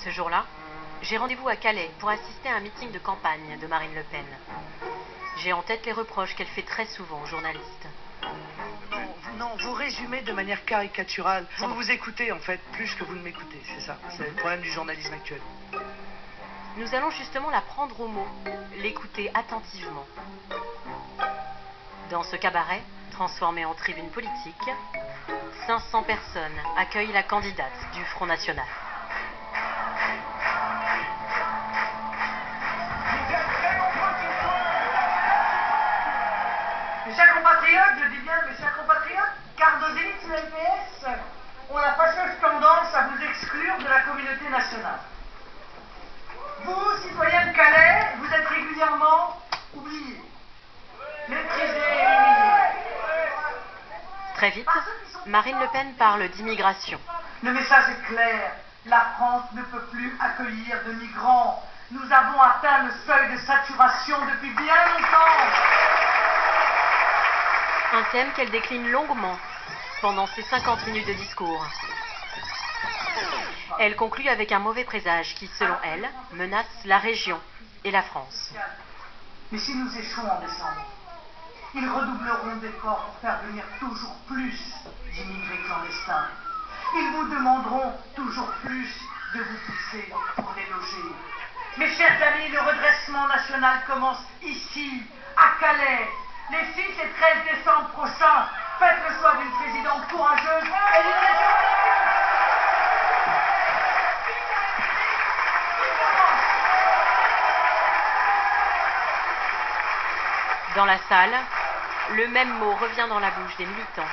Ce jour-là, j'ai rendez-vous à Calais pour assister à un meeting de campagne de Marine Le Pen. J'ai en tête les reproches qu'elle fait très souvent aux journalistes. Non, vous résumez de manière caricaturale. Vous écoutez en fait plus que vous ne m'écoutez, c'est ça. C'est le problème du journalisme actuel. Nous allons justement la prendre au mot, l'écouter attentivement. Dans ce cabaret, transformé en tribune politique, 500 personnes accueillent la candidate du Front National. Mes chers compatriotes, je dis bien mes chers compatriotes, car nos élites de l'LPS ont la fâcheuse tendance à vous exclure de la communauté nationale. Vous, citoyens de Calais, vous êtes régulièrement oubliés, méprisés et humiliés. Très vite, Marine Le Pen parle d'immigration. Le message est clair, la France ne peut plus accueillir de migrants. Nous avons atteint le seuil de saturation depuis bien longtemps. Un thème qu'elle décline longuement pendant ses 50 minutes de discours. Elle conclut avec un mauvais présage qui, selon elle, menace la région et la France. Mais si nous échouons en décembre, ils redoubleront d'efforts pour faire venir toujours plus d'immigrés clandestins. Ils vous demanderont toujours plus de vous pousser pour les loger. Mes chers amis, le redressement national commence ici, à Calais. Les 6 et 13 décembre prochains, faites le choix d'une présidente courageuse et d'une région. Dans la salle, le même mot revient dans la bouche des militants.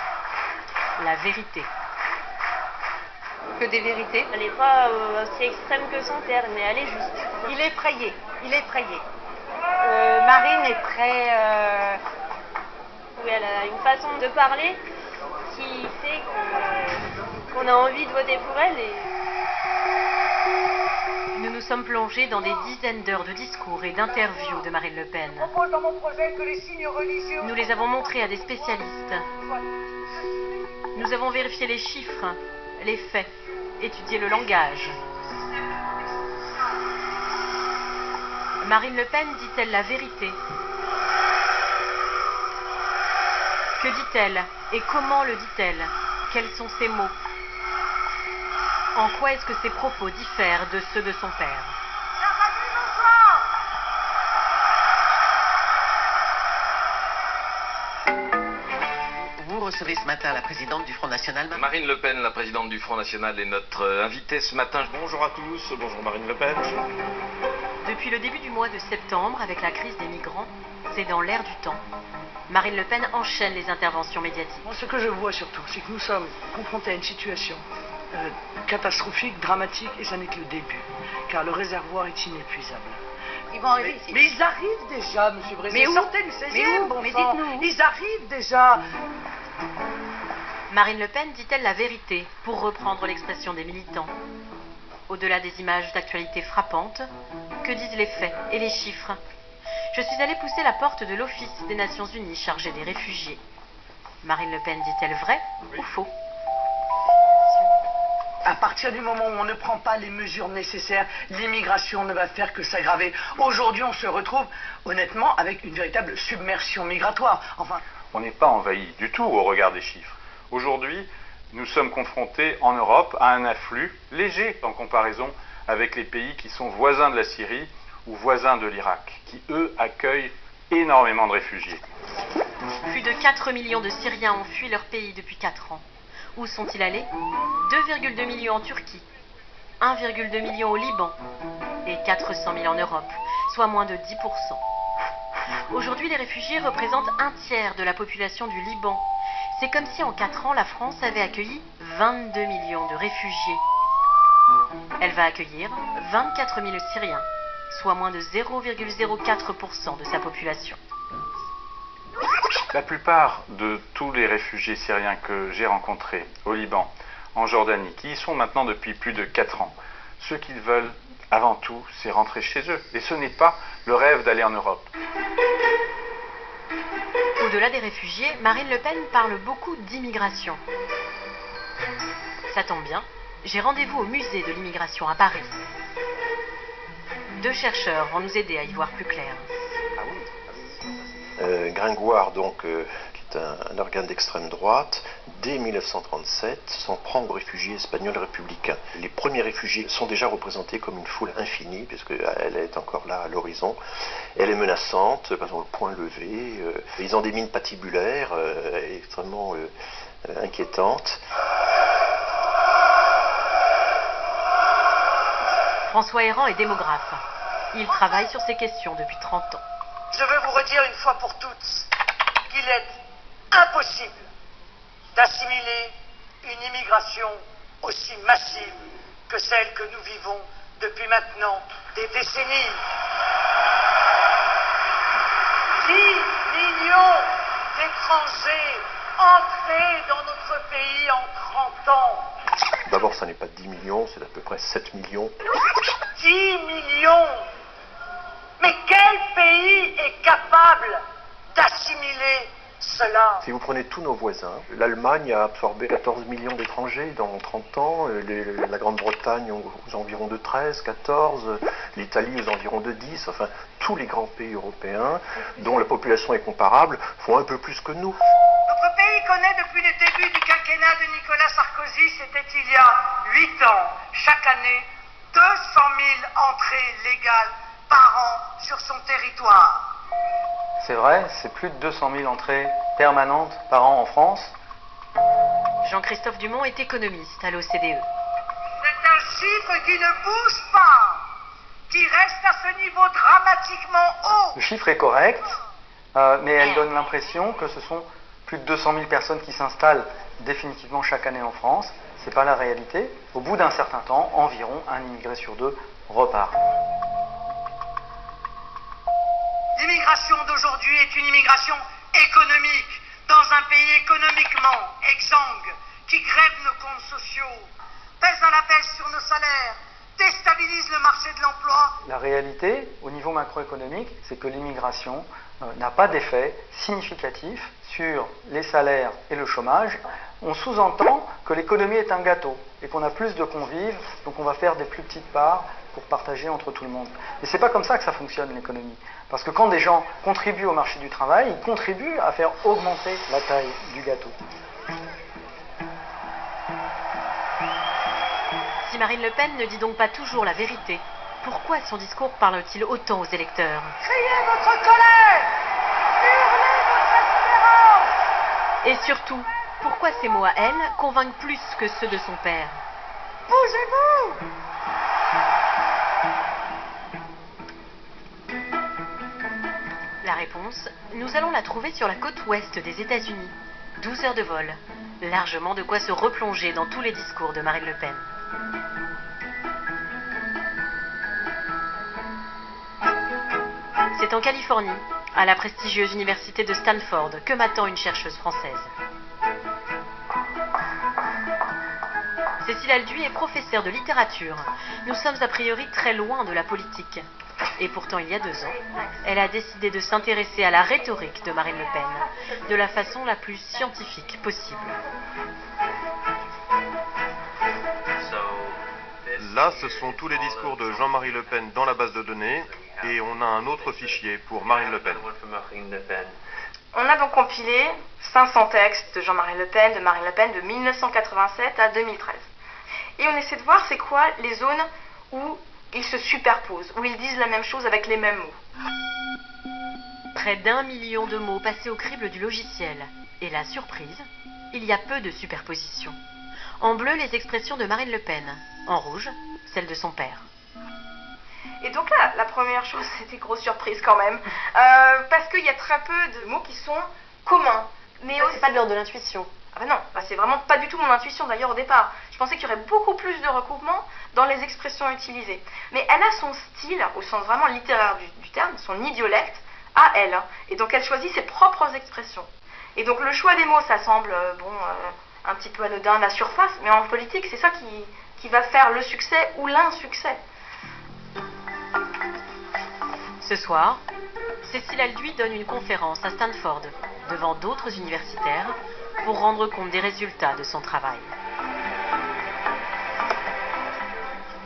La vérité. Que des vérités. Elle n'est pas aussi extrême que son père, mais elle est juste. Il est effrayé. Marine est très... Oui, elle a une façon de parler qui fait qu'on a envie de voter pour elle. Nous nous sommes plongés dans des dizaines d'heures de discours et d'interviews de Marine Le Pen. Je propose dans mon projet que les signes religieux... Nous les avons montrés à des spécialistes. Nous avons vérifié les chiffres, les faits, étudié le langage. Marine Le Pen dit-elle la vérité? Que dit-elle et comment le dit-elle? Quels sont ses mots? En quoi est-ce que ses propos diffèrent de ceux de son père? Vous recevez ce matin la présidente du Front National. Marine Le Pen, la présidente du Front National, est notre invitée ce matin. Bonjour à tous, bonjour Marine Le Pen. Depuis le début du mois de septembre, avec la crise des migrants, c'est dans l'air du temps. Marine Le Pen enchaîne les interventions médiatiques. Moi, ce que je vois surtout, c'est que nous sommes confrontés à une situation catastrophique, dramatique, et ça n'est que le début, car le réservoir est inépuisable. Ils vont arriver ici. Mais ils arrivent déjà, monsieur Brézé. Mais où? Sortez du 16e, Mais où? bon Mais sang. dites-nous. Ils arrivent déjà. Marine Le Pen dit-elle la vérité, pour reprendre l'expression des militants? Au-delà des images d'actualité frappantes, que disent les faits et les chiffres? Je suis allée pousser la porte de l'Office des Nations Unies chargé des réfugiés. Marine Le Pen dit-elle vrai ou faux? À partir du moment où on ne prend pas les mesures nécessaires, l'immigration ne va faire que s'aggraver. Aujourd'hui, on se retrouve, honnêtement, avec une véritable submersion migratoire. Enfin, On n'est pas envahi du tout au regard des chiffres. Aujourd'hui, nous sommes confrontés en Europe à un afflux léger en comparaison avec les pays qui sont voisins de la Syrie ou voisins de l'Irak, qui eux accueillent énormément de réfugiés. Plus de 4 millions de Syriens ont fui leur pays depuis 4 ans. Où sont-ils allés? 2,2 millions en Turquie, 1,2 million au Liban et 400 000 en Europe, soit moins de 10%. Aujourd'hui, les réfugiés représentent un tiers de la population du Liban. C'est comme si en 4 ans, la France avait accueilli 22 millions de réfugiés. Elle va accueillir 24 000 Syriens, soit moins de 0,04% de sa population. La plupart de tous les réfugiés syriens que j'ai rencontrés au Liban, en Jordanie, qui y sont maintenant depuis plus de 4 ans, ce qu'ils veulent avant tout, c'est rentrer chez eux. Et ce n'est pas le rêve d'aller en Europe. Au-delà des réfugiés, Marine Le Pen parle beaucoup d'immigration. Ça tombe bien, j'ai rendez-vous au musée de l'immigration à Paris. 2 chercheurs vont nous aider à y voir plus clair. Gringoire, donc, qui est un organe d'extrême droite, dès 1937, s'en prend aux réfugiés espagnols républicains. Les premiers réfugiés sont déjà représentés comme une foule infinie, puisqu'elle est encore là à l'horizon. Elle est menaçante, ils ont le poing levé, ils ont des mines patibulaires extrêmement inquiétantes. François Héran est démographe. Il travaille sur ces questions depuis 30 ans. Je veux vous redire une fois pour toutes qu'il est impossible d'assimiler une immigration aussi massive que celle que nous vivons depuis maintenant des décennies. 10 millions d'étrangers entrés dans notre pays en 30 ans. D'abord, ça n'est pas 10 millions, c'est à peu près 7 millions. 10 millions! Mais quel pays est capable d'assimiler cela? Si vous prenez tous nos voisins, l'Allemagne a absorbé 14 millions d'étrangers dans 30 ans, la Grande-Bretagne aux environs de 13, 14, l'Italie aux environs de 10, enfin tous les grands pays européens dont la population est comparable font un peu plus que nous. Notre pays connaît depuis le début du quinquennat de Nicolas Sarkozy, c'était il y a 8 ans, chaque année, 200 000 entrées légales par an sur son territoire. C'est vrai, c'est plus de 200 000 entrées permanentes par an en France. Jean-Christophe Dumont est économiste à l'OCDE. C'est un chiffre qui ne bouge pas, qui reste à ce niveau dramatiquement haut. Le chiffre est correct, mais elle donne l'impression que ce sont plus de 200 000 personnes qui s'installent définitivement chaque année en France. Ce n'est pas la réalité. Au bout d'un certain temps, environ un immigré sur 2 repart. L'immigration d'aujourd'hui est une immigration économique, dans un pays économiquement exsangue, qui grève nos comptes sociaux, pèse à la baisse sur nos salaires, déstabilise le marché de l'emploi. La réalité, au niveau macroéconomique, c'est que l'immigration n'a pas d'effet significatif sur les salaires et le chômage. On sous-entend que l'économie est un gâteau et qu'on a plus de convives, donc on va faire des plus petites parts pour partager entre tout le monde. Mais c'est pas comme ça que ça fonctionne l'économie. Parce que quand des gens contribuent au marché du travail, ils contribuent à faire augmenter la taille du gâteau. Si Marine Le Pen ne dit donc pas toujours la vérité, pourquoi son discours parle-t-il autant aux électeurs? Criez votre colère! Hurlez votre espérance! Et surtout, pourquoi ces mots à elle convainquent plus que ceux de son père? Bougez-vous! La réponse, nous allons la trouver sur la côte ouest des États-Unis. 12 heures de vol, largement de quoi se replonger dans tous les discours de Marine Le Pen. C'est en Californie, à la prestigieuse université de Stanford, que m'attend une chercheuse française. Cécile Alduy est professeure de littérature. Nous sommes a priori très loin de la politique. Et pourtant, il y a 2 ans, elle a décidé de s'intéresser à la rhétorique de Marine Le Pen, de la façon la plus scientifique possible. Là, ce sont tous les discours de Jean-Marie Le Pen dans la base de données, et on a un autre fichier pour Marine Le Pen. On a donc compilé 500 textes de Jean-Marie Le Pen, de Marine Le Pen, de 1987 à 2013. Et on essaie de voir c'est quoi les zones où ils se superposent, où ils disent la même chose avec les mêmes mots. Près d'1 million de mots passés au crible du logiciel. Et la surprise, il y a peu de superposition. En bleu, les expressions de Marine Le Pen. En rouge, celles de son père. Et donc là, la première chose, c'était grosse surprise quand même. Parce qu'il y a très peu de mots qui sont communs. Mais C'est pas de l'ordre de l'intuition. Ah ben non, c'est vraiment pas du tout mon intuition d'ailleurs au départ. Je pensais qu'il y aurait beaucoup plus de recoupements dans les expressions utilisées. Mais elle a son style, au sens vraiment littéraire du terme, son idiolecte, à elle. Et donc elle choisit ses propres expressions. Et donc le choix des mots, ça semble, un petit peu anodin à la surface, mais en politique, c'est ça qui va faire le succès ou l'insuccès. Ce soir, Cécile Alduy donne une conférence à Stanford, devant d'autres universitaires, pour rendre compte des résultats de son travail.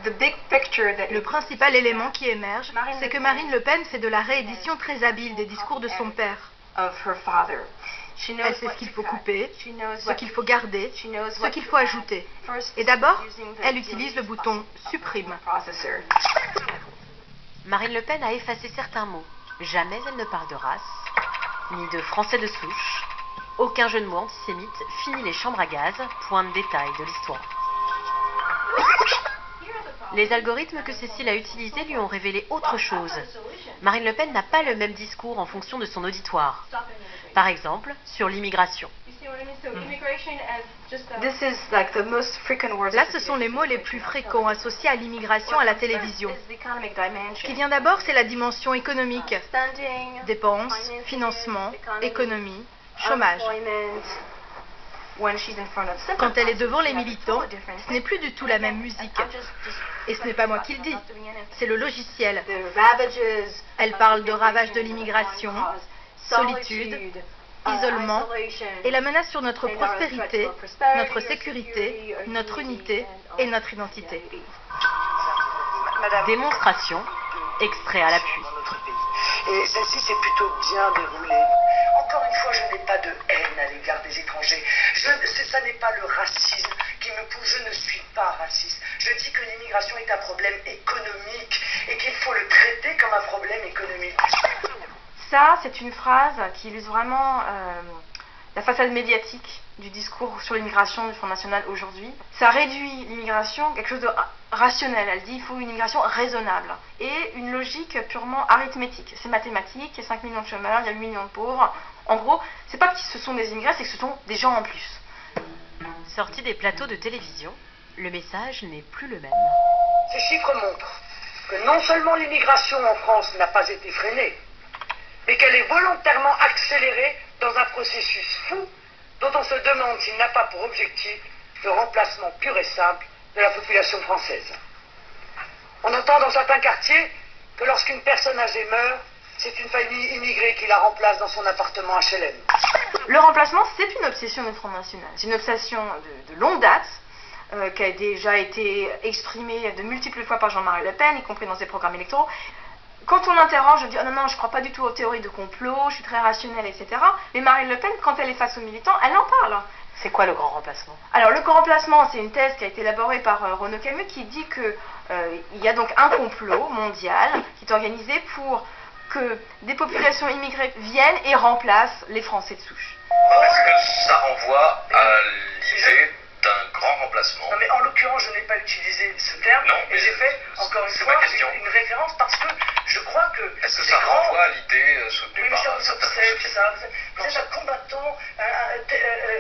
Le principal élément qui émerge, c'est que Marine Le Pen fait de la réédition très habile des discours de son père. Elle sait ce qu'il faut couper, ce qu'il faut garder, ce qu'il faut ajouter. Et d'abord, elle utilise le bouton « Supprime ». Marine Le Pen a effacé certains mots. Jamais elle ne parle de race, ni de français de souche. Aucun jeu de mots antisémite, fini les chambres à gaz, point de détail de l'histoire. Les algorithmes que Cécile a utilisés lui ont révélé autre chose. Marine Le Pen n'a pas le même discours en fonction de son auditoire. Par exemple, sur l'immigration. Là, ce sont les mots les plus fréquents associés à l'immigration à la télévision. Ce qui vient d'abord, c'est la dimension économique. Dépenses, financement, économie, chômage. Quand elle est devant les militants, ce n'est plus du tout la même musique. Et ce n'est pas moi qui le dis, c'est le logiciel. Elle parle de ravages de l'immigration, solitude, isolement et la menace sur notre prospérité, notre sécurité, notre unité et notre identité. Démonstration, extrait à l'appui. Et celle-ci s'est plutôt bien déroulée. Encore une fois, je n'ai pas de haine à l'égard des étrangers. Ça n'est pas le racisme qui me pousse. Je ne suis pas raciste. Je dis que l'immigration est un problème économique et qu'il faut le traiter comme un problème économique. Ça, c'est une phrase qui illustre vraiment la façade médiatique du discours sur l'immigration du Front National aujourd'hui. Ça réduit l'immigration à quelque chose de rationnel. Elle dit qu'il faut une immigration raisonnable et une logique purement arithmétique. C'est mathématique, il y a 5 millions de chômeurs, il y a 8 millions de pauvres. En gros, c'est pas que ce sont des immigrés, c'est que ce sont des gens en plus. Sorti des plateaux de télévision, le message n'est plus le même. Ces chiffres montrent que non seulement l'immigration en France n'a pas été freinée, mais qu'elle est volontairement accélérée dans un processus fou dont on se demande s'il n'a pas pour objectif le remplacement pur et simple de la population française. On entend dans certains quartiers que lorsqu'une personne âgée meurt, c'est une famille immigrée qui la remplace dans son appartement HLM. Le remplacement, c'est une obsession du Front National. C'est une obsession de longue date, qui a déjà été exprimée de multiples fois par Jean-Marie Le Pen, y compris dans ses programmes électoraux. Quand on interroge, je dis oh non, je ne crois pas du tout aux théories de complot, je suis très rationnelle, etc. Mais Marine Le Pen, quand elle est face aux militants, elle en parle. C'est quoi le grand remplacement? Alors le grand remplacement, c'est une thèse qui a été élaborée par Renaud Camus qui dit que il y a donc un complot mondial qui est organisé pour que des populations immigrées viennent et remplacent les Français de souche. Est-ce que ça renvoie à l'idée d'un grand remplacement? Non mais en l'occurrence, je n'ai pas utilisé ce terme, non, mais j'ai fait, encore une fois, une référence parce que je crois que... Est-ce que ça renvoie à l'idée soutenue par vous obsède, ça. Vous êtes un combattant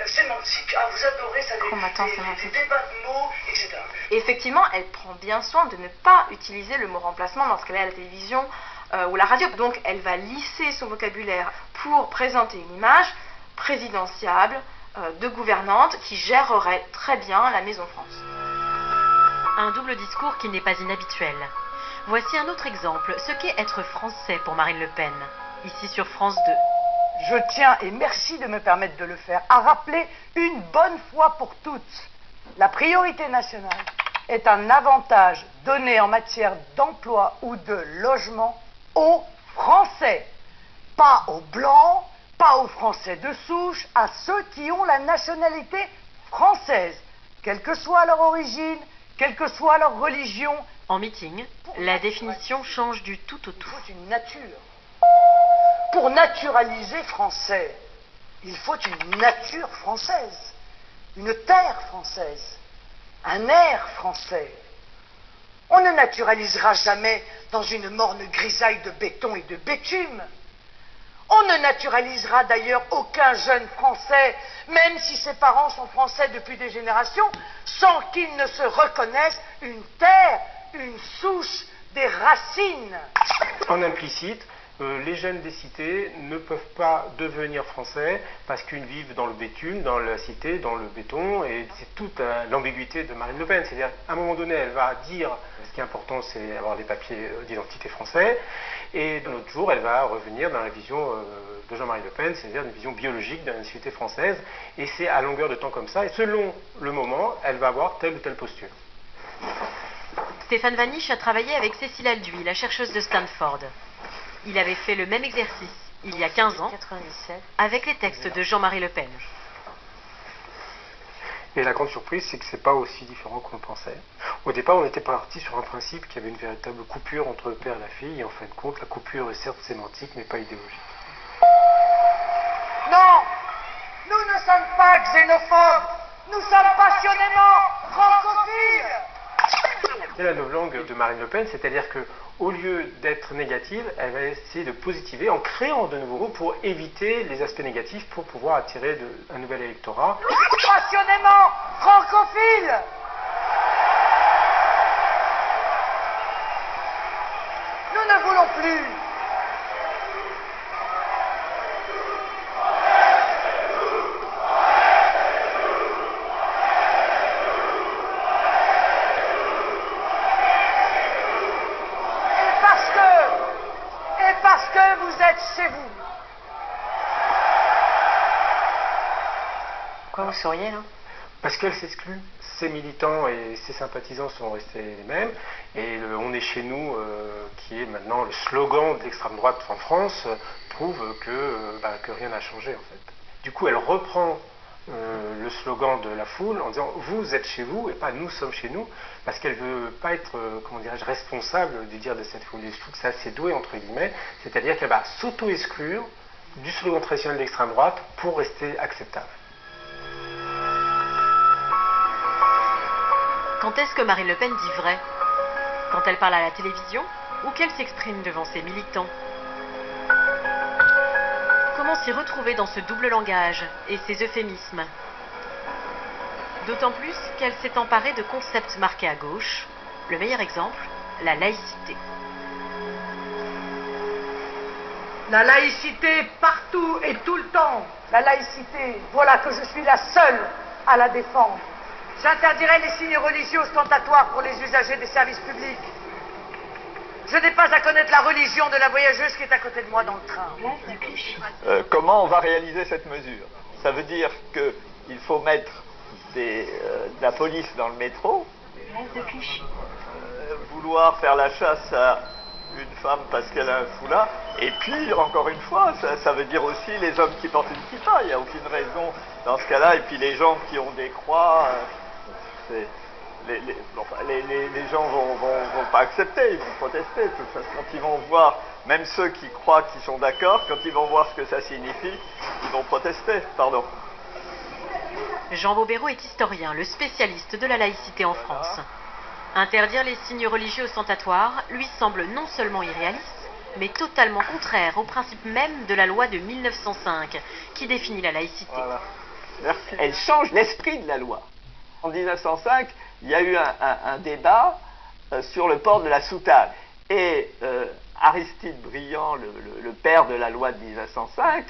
sémantique. Ah, vous adorez ça, les débats de mots, etc. Et effectivement, elle prend bien soin de ne pas utiliser le mot remplacement lorsqu'elle est à la télévision ou la radio. Donc, elle va lisser son vocabulaire pour présenter une image présidentiable, de gouvernante qui gérerait très bien la Maison France. Un double discours qui n'est pas inhabituel. Voici un autre exemple, ce qu'est être français pour Marine Le Pen, ici sur France 2. Je tiens, et merci de me permettre de le faire, à rappeler une bonne fois pour toutes, la priorité nationale est un avantage donné en matière d'emploi ou de logement aux Français, pas aux Blancs, pas aux Français de souche, à ceux qui ont la nationalité française, quelle que soit leur origine, quelle que soit leur religion. En meeting, la définition change du tout au tout. Il faut une nature. Pour naturaliser français, il faut une nature française, une terre française, un air français. On ne naturalisera jamais dans une morne grisaille de béton et de bitume. On ne naturalisera d'ailleurs aucun jeune Français, même si ses parents sont Français depuis des générations, sans qu'ils ne se reconnaissent une terre, une souche, des racines. En implicite, les jeunes des cités ne peuvent pas devenir français parce qu'ils vivent dans le bitume, dans la cité, dans le béton, et c'est toute l'ambiguïté de Marine Le Pen. C'est-à-dire, à un moment donné, elle va dire ce qui est important, c'est avoir des papiers d'identité français, et de l'autre jour, elle va revenir dans la vision de Jean-Marie Le Pen, c'est-à-dire une vision biologique de la nationalité française, et c'est à longueur de temps comme ça, et selon le moment, elle va avoir telle ou telle posture. Stéphane Vanish a travaillé avec Cécile Alduy, la chercheuse de Stanford. Il avait fait le même exercice, il y a 15 ans, avec les textes de Jean-Marie Le Pen. Et la grande surprise, c'est que c'est pas aussi différent qu'on le pensait. Au départ, on était parti sur un principe qu'il y avait une véritable coupure entre le père et la fille, et en fin de compte, la coupure est certes sémantique, mais pas idéologique. Non, nous ne sommes pas xénophobes, nous sommes passionnément francophiles. C'est la novlangue de Marine Le Pen, c'est-à-dire que au lieu d'être négative, elle va essayer de positiver en créant de nouveaux groupes pour éviter les aspects négatifs pour pouvoir attirer un nouvel électorat. Passionnément francophiles. Nous ne voulons plus. Parce que vous êtes chez vous. Pourquoi vous souriez là? Parce qu'elle s'exclut. Ses militants et ses sympathisants sont restés les mêmes. Et le On est chez nous, qui est maintenant le slogan de l'extrême droite en France, prouve que rien n'a changé en fait. Du coup, elle reprend le slogan de la foule en disant vous êtes chez vous et pas nous sommes chez nous, parce qu'elle veut pas être responsable du dire de cette foule. Et je trouve que c'est assez doué entre guillemets, c'est-à-dire qu'elle va s'auto-exclure du slogan traditionnel de l'extrême droite pour rester acceptable. Quand est-ce que Marine Le Pen dit vrai? Quand elle parle à la télévision ou qu'elle s'exprime devant ses militants? Comment s'y retrouver dans ce double langage et ces euphémismes? D'autant plus qu'elle s'est emparée de concepts marqués à gauche. Le meilleur exemple, la laïcité. La laïcité partout et tout le temps. La laïcité, voilà que je suis la seule à la défendre. J'interdirai les signes religieux ostentatoires pour les usagers des services publics. Je n'ai pas à connaître la religion de la voyageuse qui est à côté de moi dans le train. Comment on va réaliser cette mesure? Ça veut dire qu'il faut mettre de la police dans le métro, vouloir faire la chasse à une femme parce qu'elle a un foulard, et puis, encore une fois, ça veut dire aussi les hommes qui portent une kippa. Il n'y a aucune raison dans ce cas-là, et puis les gens qui ont des croix, les gens vont pas accepter, ils vont protester. De toute façon, quand ils vont voir, même ceux qui croient qu'ils sont d'accord, quand ils vont voir ce que ça signifie, ils vont protester. Pardon. Jean Bobéro est historien, le spécialiste de la laïcité en France. Interdire les signes religieux ostentatoires lui semble non seulement irréaliste, mais totalement contraire au principe même de la loi de 1905 qui définit la laïcité. Voilà. Elle change l'esprit de la loi. En 1905, il y a eu un débat sur le port de la soutane. Et Aristide Briand, le père de la loi de 1905,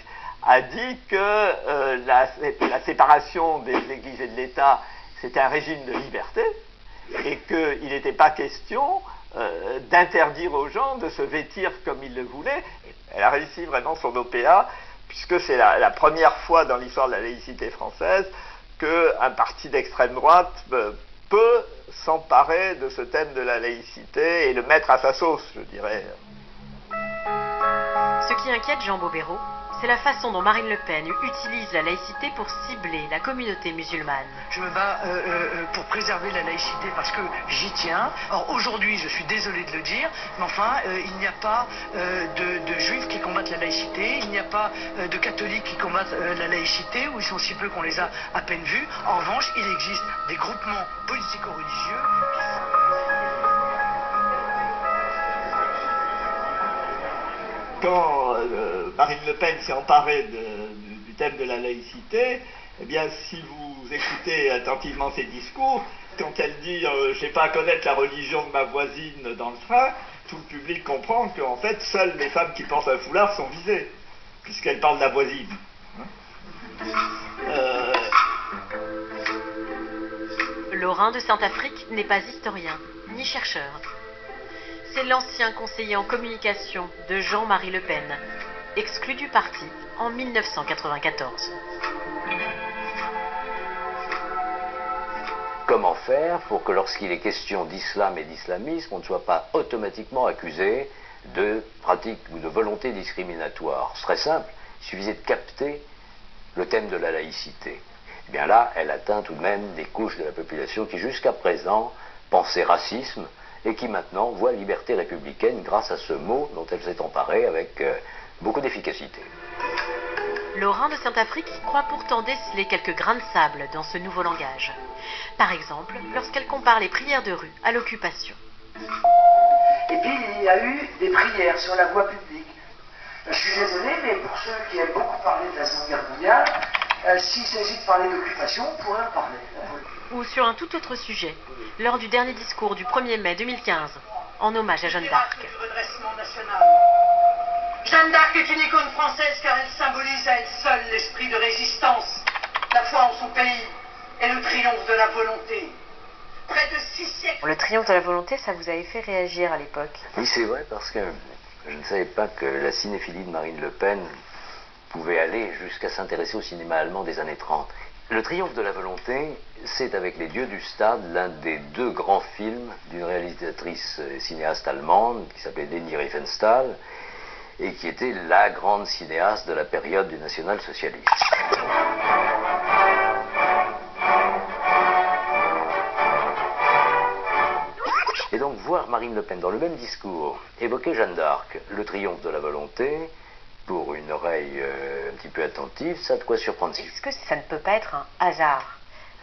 a dit que la séparation des églises et de l'État, c'était un régime de liberté, et qu'il n'était pas question d'interdire aux gens de se vêtir comme ils le voulaient. Elle a réussi vraiment son OPA, puisque c'est la première fois dans l'histoire de la laïcité française qu'un parti d'extrême droite peut s'emparer de ce thème de la laïcité et le mettre à sa sauce, je dirais. Ce qui inquiète Jean Bobéro, c'est la façon dont Marine Le Pen utilise la laïcité pour cibler la communauté musulmane. Je me bats pour préserver la laïcité parce que j'y tiens. Or aujourd'hui, je suis désolé de le dire, mais enfin, il n'y a pas de juifs qui combattent la laïcité, il n'y a pas de catholiques qui combattent la laïcité, ou ils sont si peu qu'on les a à peine vus. En revanche, il existe des groupements politico-religieux Quand Marine Le Pen s'est emparée du thème de la laïcité, eh bien, si vous écoutez attentivement ses discours, quand elle dit « j'ai pas à connaître la religion de ma voisine dans le train », tout le public comprend qu'en fait, seules les femmes qui portent un foulard sont visées, puisqu'elle parle de la voisine. Laurent de Saint-Affrique n'est pas historien, ni chercheur. C'est l'ancien conseiller en communication de Jean-Marie Le Pen, exclu du parti en 1994. comment faire pour que lorsqu'il est question d'islam et d'islamisme, on ne soit pas automatiquement accusé de pratique ou de volonté discriminatoire. C'est très simple, il suffisait de capter le thème de la laïcité. Eh bien là, elle atteint tout de même des couches de la population qui jusqu'à présent pensaient racisme et qui maintenant voient liberté républicaine grâce à ce mot dont elle s'est emparée avec beaucoup d'efficacité. Laurin de Saint-Affrique croit pourtant déceler quelques grains de sable dans ce nouveau langage. Par exemple, lorsqu'elle compare les prières de rue à l'occupation. Et puis il y a eu des prières sur la voie publique. Je suis désolé, mais pour ceux qui aiment beaucoup parler de la Seconde Guerre mondiale, s'il s'agit de parler d'occupation, on pourrait en parler. Ou sur un tout autre sujet, lors du dernier discours du 1er mai 2015, en hommage à Jeanne d'Arc. Jeanne d'Arc est une icône française car elle symbolise à elle seule l'esprit de résistance, la foi en son pays et le triomphe de la volonté. Près de 6 siècles. Le triomphe de la volonté, ça vous avait fait réagir à l'époque? Oui, c'est vrai, parce que je ne savais pas que la cinéphilie de Marine Le Pen pouvait aller jusqu'à s'intéresser au cinéma allemand des années 30. Le triomphe de la volonté, c'est avec Les Dieux du Stade l'un des 2 grands films d'une réalisatrice cinéaste allemande qui s'appelait Leni Riefenstahl et qui était la grande cinéaste de la période du national-socialisme. Et donc voir Marine Le Pen dans le même discours évoquer Jeanne d'Arc, le triomphe de la volonté, pour une oreille un petit peu attentive, ça a de quoi surprendre. Est-ce que ça ne peut pas être un hasard?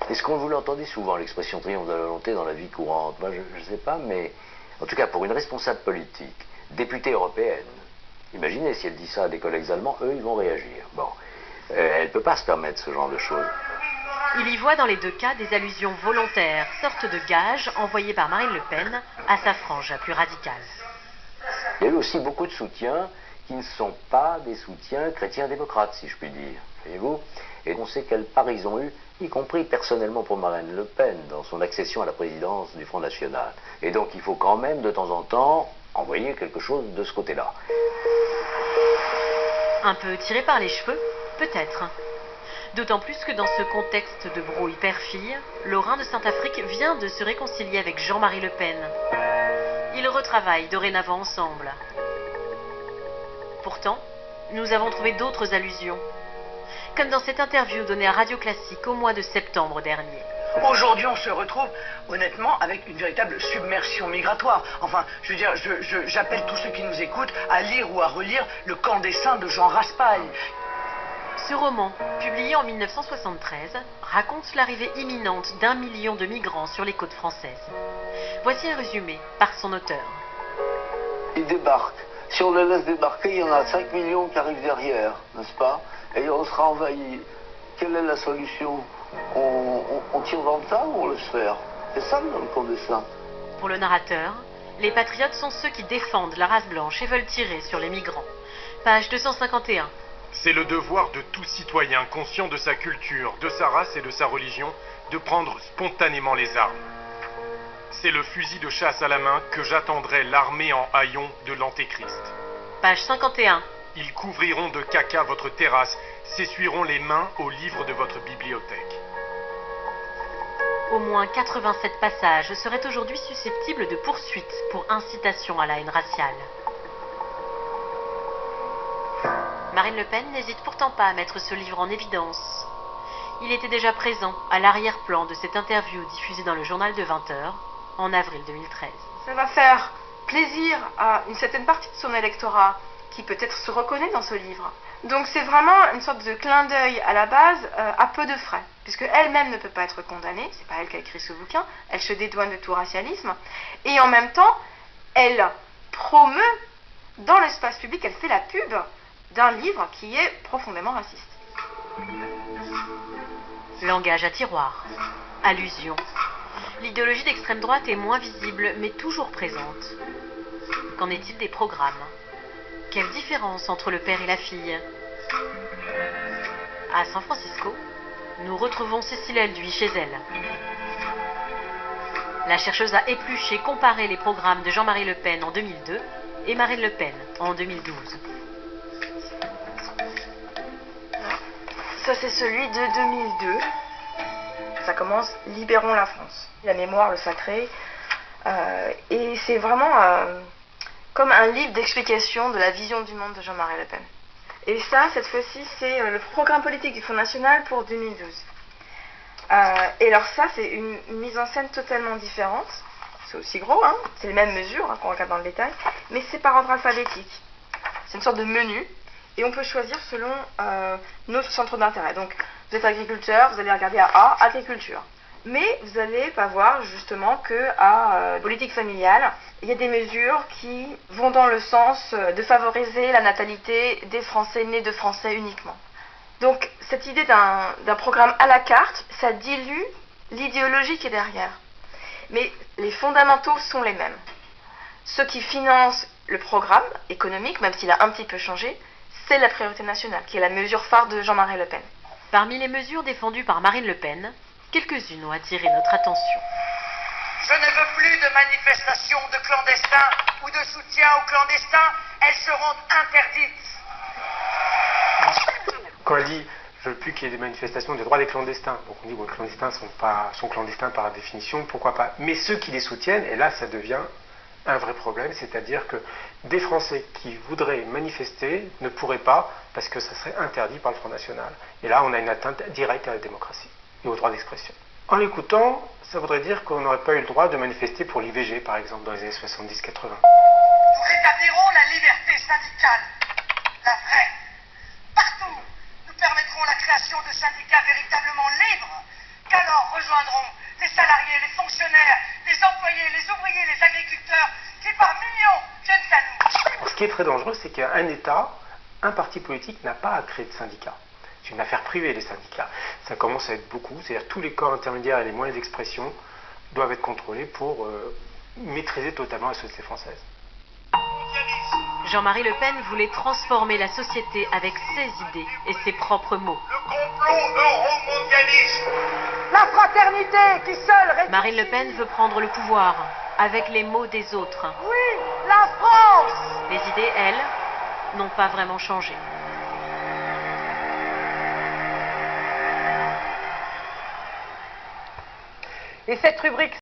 Est-ce qu'on vous l'entendez souvent, l'expression triomphe de la volonté dans la vie courante? Moi, je ne sais pas, mais en tout cas, pour une responsable politique, députée européenne, imaginez si elle dit ça à des collègues allemands, eux, ils vont réagir. Bon, elle ne peut pas se permettre ce genre de choses. Il y voit dans les 2 cas des allusions volontaires, sorte de gages envoyés par Marine Le Pen à sa frange la plus radicale. Il y a eu aussi beaucoup de soutiens qui ne sont pas des soutiens chrétiens-démocrates, si je puis dire, voyez-vous. Et on sait quel part ils ont eu, y compris personnellement pour Marine Le Pen, dans son accession à la présidence du Front National. Et donc il faut quand même, de temps en temps, envoyer quelque chose de ce côté-là. Un peu tiré par les cheveux, peut-être. D'autant plus que dans ce contexte de brouille père-fille, Laurin de Saint-Affrique vient de se réconcilier avec Jean-Marie Le Pen. Ils retravaillent dorénavant ensemble. Pourtant, nous avons trouvé d'autres allusions, comme dans cette interview donnée à Radio Classique au mois de septembre dernier. Aujourd'hui, on se retrouve, honnêtement, avec une véritable submersion migratoire. Enfin, je veux dire, j'appelle tous ceux qui nous écoutent à lire ou à relire Le Camp des Saints de Jean Raspail. Ce roman, publié en 1973, raconte l'arrivée imminente d'1 million de migrants sur les côtes françaises. Voici un résumé par son auteur. Ils débarquent. Si on les laisse débarquer, il y en a 5 millions qui arrivent derrière, n'est-ce pas? Et on sera envahi. Quelle est la solution? On tire dans le tas ou on laisse faire? C'est ça le Camp des Saints. Pour le narrateur, les patriotes sont ceux qui défendent la race blanche et veulent tirer sur les migrants. Page 251. C'est le devoir de tout citoyen conscient de sa culture, de sa race et de sa religion de prendre spontanément les armes. C'est le fusil de chasse à la main que j'attendrai l'armée en haillons de l'Antéchrist. Page 51. Ils couvriront de caca votre terrasse, s'essuieront les mains aux livres de votre bibliothèque. Au moins 87 passages seraient aujourd'hui susceptibles de poursuites pour incitation à la haine raciale. Marine Le Pen n'hésite pourtant pas à mettre ce livre en évidence. Il était déjà présent à l'arrière-plan de cette interview diffusée dans le journal de 20h en avril 2013. Ça va faire plaisir à une certaine partie de son électorat qui peut-être se reconnaît dans ce livre. Donc c'est vraiment une sorte de clin d'œil à la base à peu de frais, puisque elle-même ne peut pas être condamnée, c'est pas elle qui a écrit ce bouquin, elle se dédouane de tout racialisme, et en même temps, elle promeut dans l'espace public, elle fait la pub d'un livre qui est profondément raciste. Langage à tiroir, allusion. L'idéologie d'extrême droite est moins visible, mais toujours présente. Qu'en est-il des programmes? Quelle différence entre le père et la fille? À San Francisco, nous retrouvons Cécile Elduy chez elle. La chercheuse a épluché, comparé les programmes de Jean-Marie Le Pen en 2002 et Marine Le Pen en 2012. Ça, c'est celui de 2002. Ça commence « Libérons la France ». La mémoire, le sacré. Et c'est vraiment comme un livre d'explication de la vision du monde de Jean-Marie Le Pen. Et ça, cette fois-ci, c'est le programme politique du Front National pour 2012. Et alors ça, c'est une mise en scène totalement différente. C'est aussi gros, hein, c'est les mêmes mesures, hein, qu'on regarde dans le détail, mais c'est par ordre alphabétique. C'est une sorte de menu, et on peut choisir selon notre centre d'intérêt. Donc, vous êtes agriculteur, vous allez regarder à A, agriculture. Mais vous n'allez pas voir justement qu'à politique familiale, il y a des mesures qui vont dans le sens de favoriser la natalité des Français nés de Français uniquement. Donc, cette idée d'un programme à la carte, ça dilue l'idéologie qui est derrière. Mais les fondamentaux sont les mêmes. Ceux qui financent le programme économique, même s'il a un petit peu changé, c'est la priorité nationale, qui est la mesure phare de Jean-Marie Le Pen. Parmi les mesures défendues par Marine Le Pen, quelques-unes ont attiré notre attention. Je ne veux plus de manifestations de clandestins ou de soutien aux clandestins. Elles seront interdites. Quand elle dit « je veux plus qu'il y ait des manifestations des droits des clandestins », donc on dit bon, les clandestins sont clandestins par définition, pourquoi pas. Mais ceux qui les soutiennent, et là ça devient un vrai problème, c'est-à-dire que des Français qui voudraient manifester ne pourraient pas parce que ça serait interdit par le Front National. Et là on a une atteinte directe à la démocratie et au droit d'expression. En l'écoutant, ça voudrait dire qu'on n'aurait pas eu le droit de manifester pour l'IVG, par exemple, dans les années 70-80. Nous rétablirons la liberté syndicale, la vraie. Partout, nous permettrons la création de syndicats véritablement libres, qu'alors rejoindront les salariés, les fonctionnaires, les employés, les ouvriers, les agriculteurs, qui par millions viennent à nous. Ce qui est très dangereux, c'est qu'un État, un parti politique n'a pas à créer de syndicats. C'est une affaire privée, les syndicats. Ça commence à être beaucoup, c'est-à-dire tous les corps intermédiaires et les moyens d'expression doivent être contrôlés pour maîtriser totalement la société française. Jean-Marie Le Pen voulait transformer la société avec ses idées et ses propres mots. La fraternité qui seule... Marine Le Pen veut prendre le pouvoir avec les mots des autres. Oui, la France. Les idées, elles, n'ont pas vraiment changé. Et cette rubrique